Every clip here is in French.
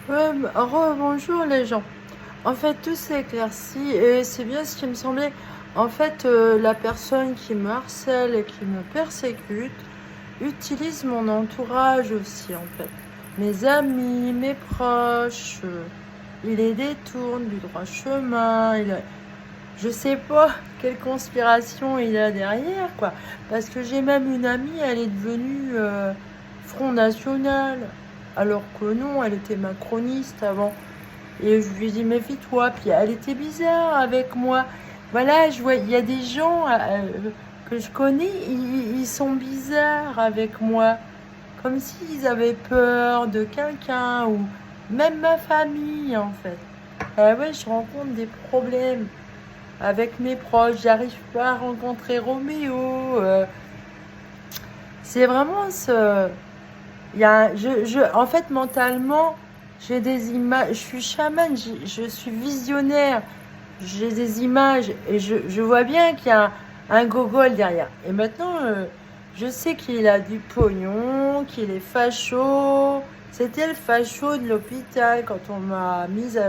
Ouais, bonjour les gens. En fait, tout s'est éclairci et c'est bien ce qui me semblait. En fait, la personne qui me harcèle et qui me persécute utilise mon entourage aussi, en fait. Mes amis, mes proches, il les détourne du droit chemin. Je sais pas quelle conspiration il a derrière, quoi. Parce que j'ai même une amie, elle est devenue Front National. Alors que non, elle était macroniste avant. Et je lui ai dit, méfie-toi. Puis elle était bizarre avec moi. Voilà, je vois, il y a des gens que je connais, ils sont bizarres avec moi. Comme s'ils avaient peur de quelqu'un ou même ma famille, en fait. Ouais, je rencontre des problèmes avec mes proches. J'arrive pas à rencontrer Roméo. C'est vraiment ce. En fait, mentalement, j'ai des images. Je suis chamane, je suis visionnaire. J'ai des images et je vois bien qu'il y a un gogol derrière. Et maintenant, je sais qu'il a du pognon, qu'il est facho. C'était le facho de l'hôpital quand on m'a mise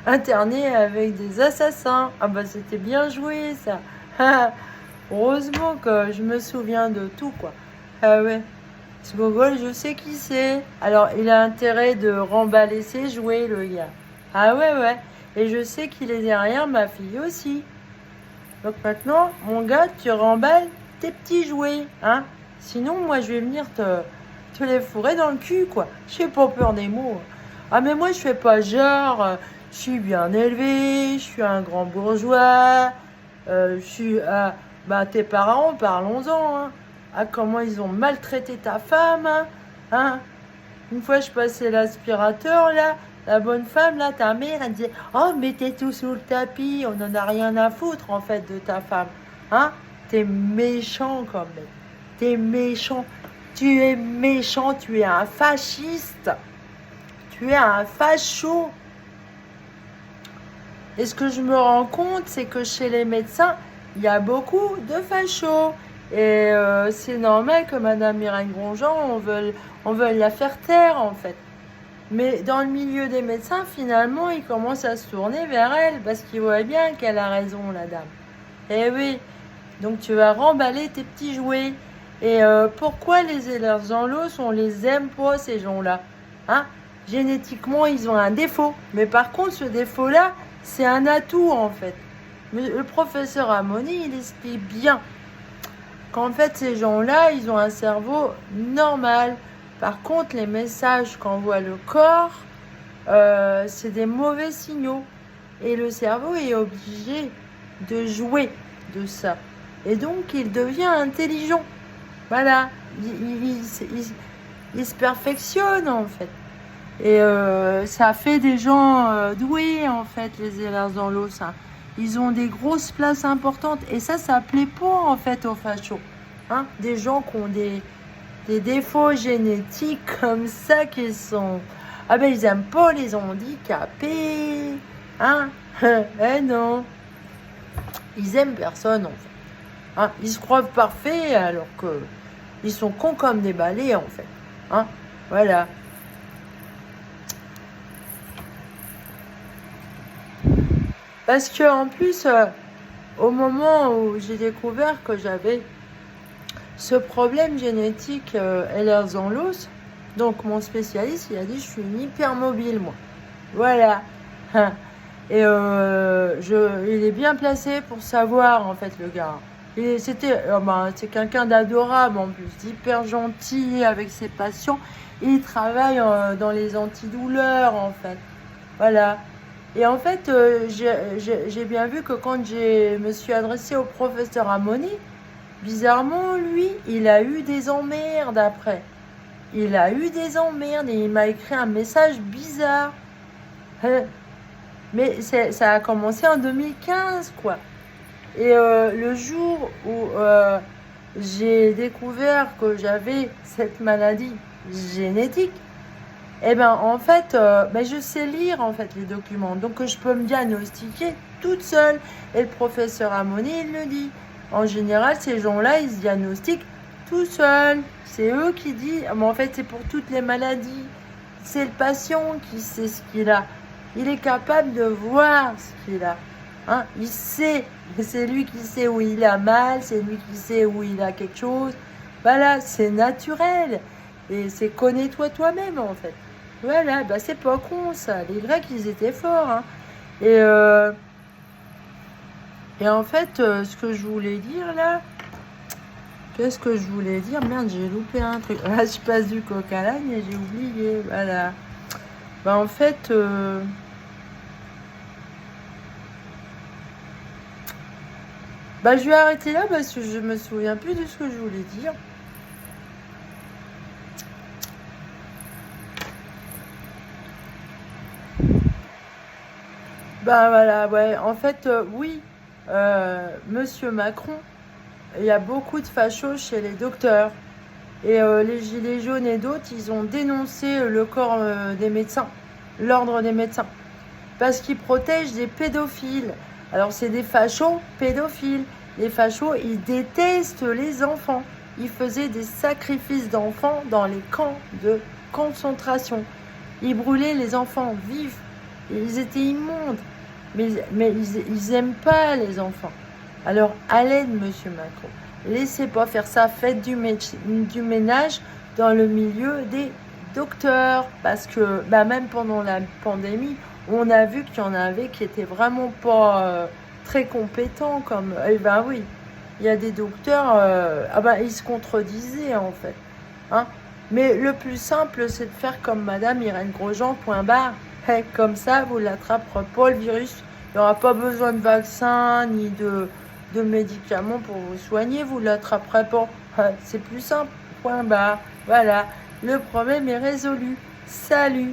internée avec des assassins. Ah bah c'était bien joué ça. Heureusement que je me souviens de tout quoi. Ah ouais. Ce gogol, je sais qui c'est. Alors, il a intérêt de remballer ses jouets, le gars. Ah ouais, ouais. Et je sais qu'il est derrière ma fille aussi. Donc maintenant, mon gars, tu remballes tes petits jouets, hein. Sinon, moi, je vais venir te les fourrer dans le cul, quoi. J'ai pas peur des mots. Ah, mais moi, je fais pas genre, je suis bien élevé, je suis un grand bourgeois, je suis... bah, tes parents, parlons-en, hein. Ah, comment ils ont maltraité ta femme, hein. Une fois, je passais l'aspirateur, là, la bonne femme, là, ta mère, elle disait, oh, mettez tout sous le tapis, on n'en a rien à foutre, en fait, de ta femme, hein. T'es méchant, quand même. T'es méchant. Tu es méchant, tu es un fasciste. Tu es un facho. Et ce que je me rends compte, c'est que chez les médecins, il y a beaucoup de fachos. Et c'est normal que Madame Mireille Grosjean, on veuille la faire taire, en fait. Mais dans le milieu des médecins, finalement, ils commencent à se tourner vers elle parce qu'ils voient bien qu'elle a raison, la dame. Eh oui, donc tu vas remballer tes petits jouets. Et pourquoi les élèves en l'os, on les aime pas, ces gens-là, hein? Génétiquement, ils ont un défaut. Mais par contre, ce défaut-là, c'est un atout, en fait. Le professeur Amoni, il explique bien qu'en fait, ces gens-là, ils ont un cerveau normal. Par contre, les messages qu'envoie le corps, c'est des mauvais signaux. Et le cerveau est obligé de jouer de ça. Et donc, il devient intelligent. Voilà. Il se perfectionne, en fait. Et ça fait des gens doués, en fait, les élèves dans l'eau, ça. Ils ont des grosses places importantes. Et ça plaît pas, en fait, aux fachos. Hein, des gens qui ont des défauts génétiques comme ça qui sont... Ah ben, ils aiment pas les handicapés. Hein. Eh non. Ils aiment personne, en fait. Hein, ils se croient parfaits alors que ils sont cons comme des balais, en fait. Hein, voilà. Parce que en plus, au moment où j'ai découvert que j'avais ce problème génétique Ehlers-Danlos, donc mon spécialiste, il a dit je suis une hypermobile, moi. Voilà. Et il est bien placé pour savoir, en fait, le gars. C'est quelqu'un d'adorable, en plus, d'hyper gentil avec ses patients. Il travaille dans les antidouleurs, en fait. Voilà. Et en fait, j'ai bien vu que quand je me suis adressée au professeur Amoni, bizarrement, lui, il a eu des emmerdes après. Il a eu des emmerdes et il m'a écrit un message bizarre. Mais ça a commencé en 2015, quoi. Et le jour où j'ai découvert que j'avais cette maladie génétique, eh ben en fait, je sais lire en fait les documents, donc je peux me diagnostiquer toute seule. Et le professeur Amoni, il le dit. En général, ces gens-là, ils se diagnostiquent tout seuls. C'est eux qui disent. Mais en fait, c'est pour toutes les maladies. C'est le patient qui sait ce qu'il a. Il est capable de voir ce qu'il a. Hein, il sait. C'est lui qui sait où il a mal, c'est lui qui sait où il a quelque chose. Voilà, c'est naturel. Et c'est connais-toi toi-même, en fait. Voilà, bah c'est pas con, ça. Les Grecs, ils étaient forts. Hein. Et, euh, et en fait, ce que je voulais dire, là... Qu'est-ce que je voulais dire? Merde, j'ai loupé un truc. Là, je passe du coq à l'âne et j'ai oublié. Voilà. Bah, en fait... Bah, je vais arrêter là parce que je me souviens plus de ce que je voulais dire. Bah, voilà, ouais. En fait, oui, Monsieur Macron, il y a beaucoup de fachos chez les docteurs. Et les Gilets jaunes et d'autres, ils ont dénoncé le corps des médecins, l'ordre des médecins, parce qu'ils protègent des pédophiles. Alors, c'est des fachos pédophiles. Les fachos, ils détestent les enfants. Ils faisaient des sacrifices d'enfants dans les camps de concentration. Ils brûlaient les enfants vifs. Ils étaient immondes. Mais ils aiment pas les enfants. Alors, à l'aide, Monsieur Macron. Laissez pas faire ça. Faites du ménage dans le milieu des docteurs. Parce que bah, même pendant la pandémie, on a vu qu'il y en avait qui étaient vraiment pas très compétents. Comme, eh ben oui, il y a des docteurs, ils se contredisaient en fait. Hein. Mais le plus simple, c'est de faire comme Madame Irène Grosjean, point barre. Hey, comme ça, vous l'attraperez pas le virus. Il n'y aura pas besoin de vaccin ni de médicaments pour vous soigner. Vous ne l'attraperez pas. C'est plus simple, point barre. Voilà, le problème est résolu. Salut!